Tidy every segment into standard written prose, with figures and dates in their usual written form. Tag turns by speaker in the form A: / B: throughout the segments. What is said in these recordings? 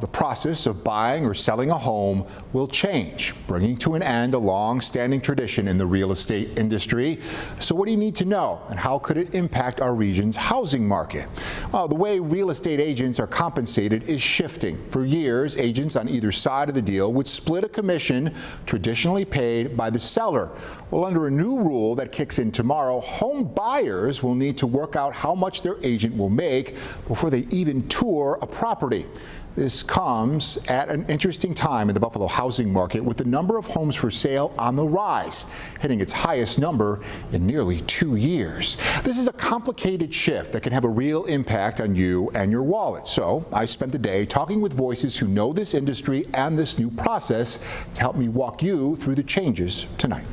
A: the process of buying or selling a home will change, bringing to an end a long-standing tradition in the real estate industry. So what do you need to know, and how could it impact our region's housing market? Well, the way real estate agents are compensated is shifting. For years, agents on either side of the deal would split a commission traditionally paid by the seller. Well, under a new rule that kicks in tomorrow, home buyers will need to work out how much their agent will make before they even tour a property. This comes at an interesting time in the Buffalo housing market, with the number of homes for sale on the rise, hitting its highest number in nearly 2 years. This is a complicated shift that can have a real impact on you and your wallet. So I spent the day talking with voices who know this industry and this new process to help me walk you through the changes tonight.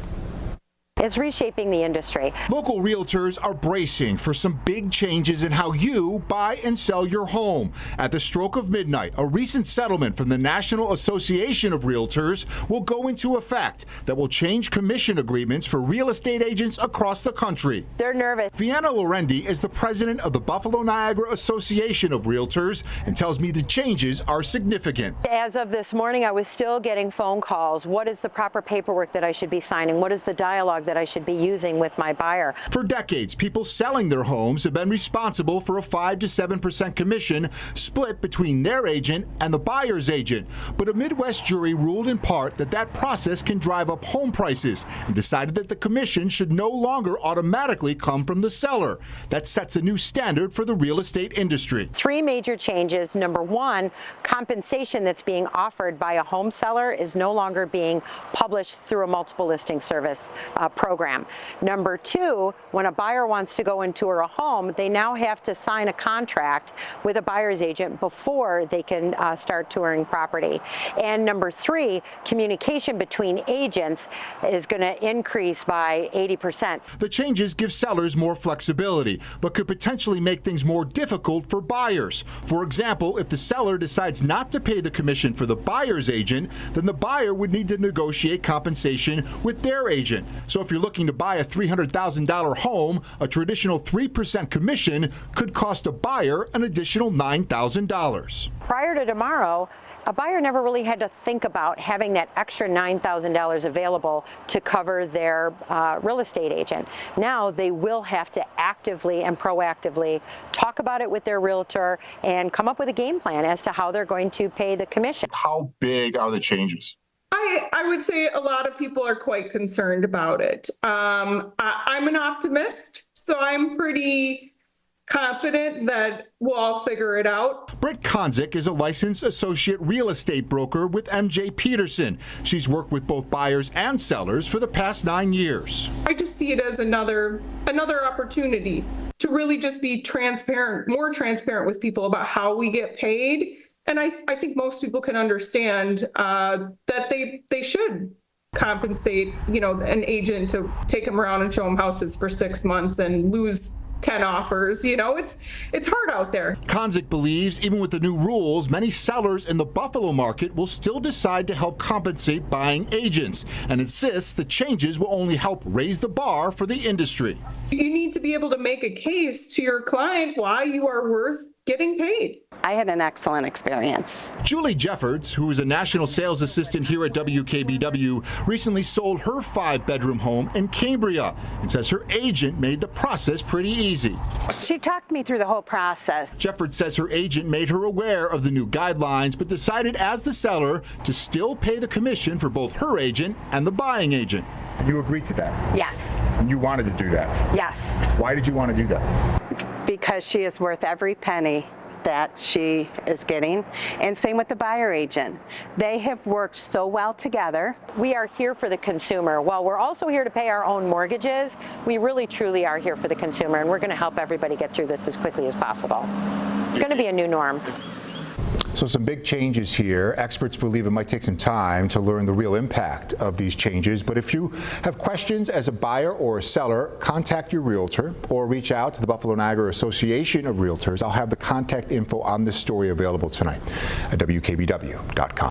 B: It's reshaping the industry.
A: Local realtors are bracing for some big changes in how you buy and sell your home. At the stroke of midnight, a recent settlement from the National Association of Realtors will go into effect that will change commission agreements for real estate agents across the country.
B: They're nervous.
A: Vienna Laurendi is the president of the Buffalo Niagara Association of Realtors and tells me the changes are significant.
B: As of this morning, I was still getting phone calls. What is the proper paperwork that I should be signing? What is the dialogue that I should be using with my buyer?
A: For decades, people selling their homes have been responsible for a 5 to 7% commission split between their agent and the buyer's agent. But a Midwest jury ruled in part that that process can drive up home prices and decided that the commission should no longer automatically come from the seller. That sets a new standard for the real estate industry. 3
B: major changes. Number one, compensation that's being offered by a home seller is no longer being published through a multiple listing service program. Number two, when a buyer wants to go and tour a home, they now have to sign a contract with a buyer's agent before they can start touring property. And number three, communication between agents is going to increase by 80%.
A: The changes give sellers more flexibility, but could potentially make things more difficult for buyers. For example, if the seller decides not to pay the commission for the buyer's agent, then the buyer would need to negotiate compensation with their agent. So if you're looking to buy a $300,000 home, a traditional 3% commission could cost a buyer an additional $9,000.
B: Prior to tomorrow, a buyer never really had to think about having that extra $9,000 available to cover their real estate agent. Now they will have to actively and proactively talk about it with their realtor and come up with a game plan as to how they're going to pay the commission.
A: How big are the changes?
C: I would say a lot of people are quite concerned about it. I'm an optimist, so I'm pretty confident that we'll all figure it out.
A: Britt Konzik is a licensed associate real estate broker with MJ Peterson. She's worked with both buyers and sellers for the past 9 years.
C: I just see it as another opportunity to really just be transparent, more transparent with people about how we get paid. And I think most people can understand that they should compensate, an agent to take them around and show them houses for 6 months and lose 10 offers. It's hard out there.
A: Konzik believes even with the new rules, many sellers in the Buffalo market will still decide to help compensate buying agents, and insists the changes will only help raise the bar for the industry.
C: You need to be able to make a case to your client why you are worth getting paid.
D: I had an excellent experience.
A: Julie Jeffords, who is a national sales assistant here at WKBW, recently sold her 5-bedroom home in Cambria and says her agent made the process pretty easy.
D: She talked me through the whole process.
A: Jeffords says her agent made her aware of the new guidelines, but decided as the seller to still pay the commission for both her agent and the buying agent. You agreed to that?
D: Yes.
A: And you wanted to do that?
D: Yes.
A: Why did you want to do that?
D: Because she is worth every penny that she is getting, and same with the buyer agent. They have worked so well together.
B: We are here for the consumer. While we're also here to pay our own mortgages, we really truly are here for the consumer, and we're going to help everybody get through this as quickly as possible. It's going to be a new norm.
A: So some big changes here. Experts believe it might take some time to learn the real impact of these changes. But if you have questions as a buyer or a seller, contact your realtor or reach out to the Buffalo Niagara Association of Realtors. I'll have the contact info on this story available tonight at WKBW.com.